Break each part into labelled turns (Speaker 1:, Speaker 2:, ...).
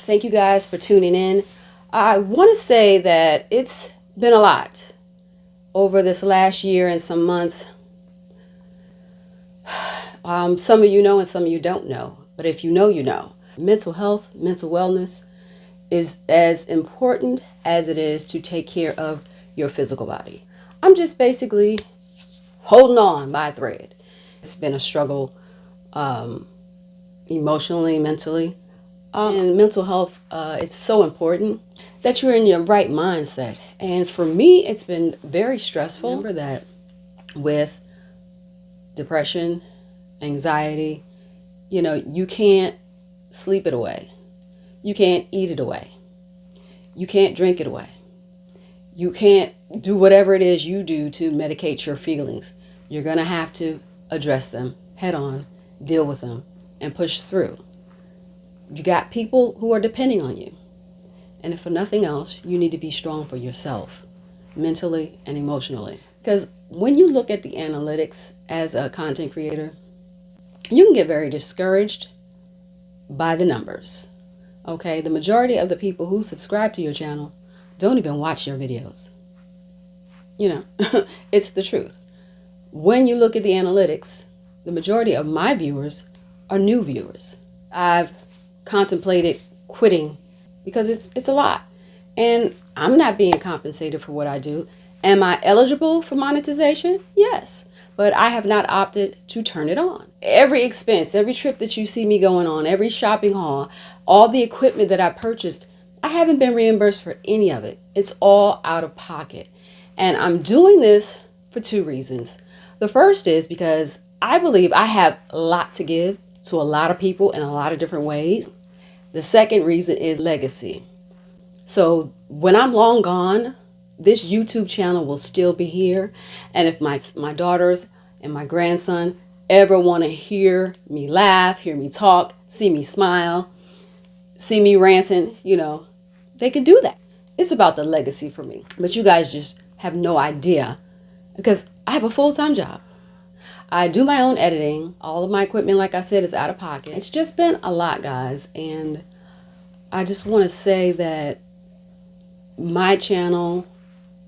Speaker 1: Thank you guys for tuning in. I want to say that it's been a lot over this last year and some months. Some of you know and some of you don't know. But if you know, you know. Mental health, mental wellness is as important as it is to take care of your physical body. I'm just basically holding on by a thread. It's been a struggle emotionally, mentally. And mental health, it's so important that you're in your right mindset. And for me, it's been very stressful. Remember that with depression, anxiety, you can't sleep it away. You can't eat it away. You can't drink it away. You can't do whatever it is you do to medicate your feelings. You're going to have to address them head on, deal with them, and push through. You got people who are depending on you. And if for nothing else, you need to be strong for yourself, mentally and emotionally. Because when you look at the analytics as a content creator, you can get very discouraged by the numbers. Okay, the majority of the people who subscribe to your channel don't even watch your videos. It's the truth. When you look at the analytics, the majority of my viewers are new viewers. I've contemplated quitting because it's a lot. And I'm not being compensated for what I do. Am I eligible for monetization? Yes. But I have not opted to turn it on. Every expense, every trip that you see me going on, every shopping haul, all the equipment that I purchased, I haven't been reimbursed for any of it. It's all out of pocket. And I'm doing this for two reasons. The first is because I believe I have a lot to give to a lot of people in a lot of different ways. The second reason is legacy. So when I'm long gone, this YouTube channel will still be here. And if my daughters and my grandson ever want to hear me laugh, hear me talk, see me smile, see me ranting, they can do that. It's about the legacy for me. But you guys just have no idea because I have a full-time job. I do my own editing. All of my equipment, like I said, is out of pocket. It's just been a lot, guys. And I just want to say that my channel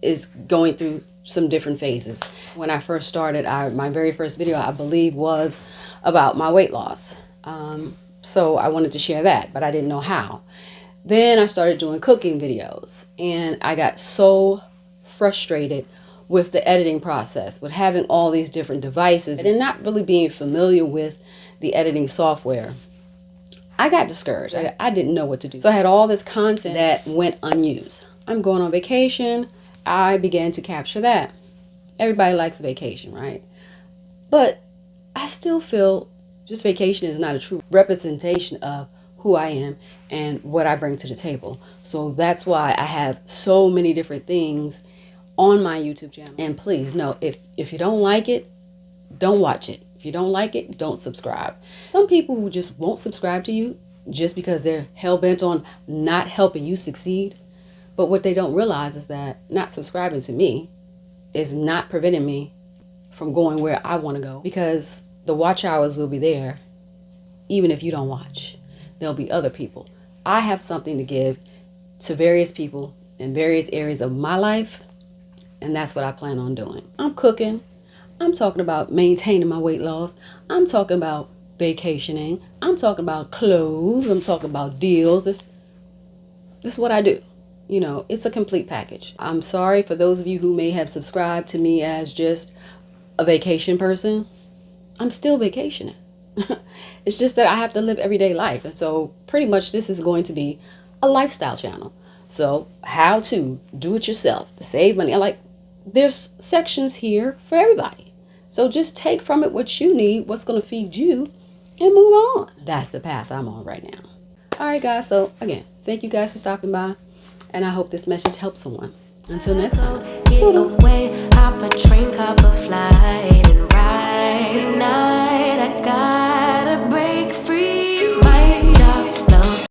Speaker 1: is going through some different phases. When I first started, my very first video, I believe, was about my weight loss. So I wanted to share that, but I didn't know how. Then I started doing cooking videos, and I got so frustrated with the editing process, with having all these different devices and not really being familiar with the editing software. I got discouraged. I didn't know what to do. So I had all this content that went unused. I'm going on vacation. I began to capture that. Everybody likes a vacation, right? But I still feel just vacation is not a true representation of who I am and what I bring to the table. So that's why I have so many different things on my YouTube channel. And please know, if you don't like it, don't watch it. If you don't like it, don't subscribe. Some people who just won't subscribe to you just because they're hell-bent on not helping you succeed. But what they don't realize is that not subscribing to me is not preventing me from going where I want to go, because the watch hours will be there even if you don't watch. There'll be other people. I have something to give to various people in various areas of my life, and that's what I plan on doing. I'm cooking. I'm talking about maintaining my weight loss. I'm talking about vacationing. I'm talking about clothes. I'm talking about deals. This is what I do. It's a complete package. I'm sorry for those of you who may have subscribed to me as just a vacation person. I'm still vacationing. It's just that I have to live everyday life. And so pretty much this is going to be a lifestyle channel. So how to do it yourself, to save money. There's sections here for everybody. So just take from it what you need, what's going to feed you, and move on. That's the path I'm on right now. All right, guys. So again, thank you guys for stopping by. And I hope this message helps someone. Until next time. Toodles. Hop a train, cup a flight, and ride. Tonight I got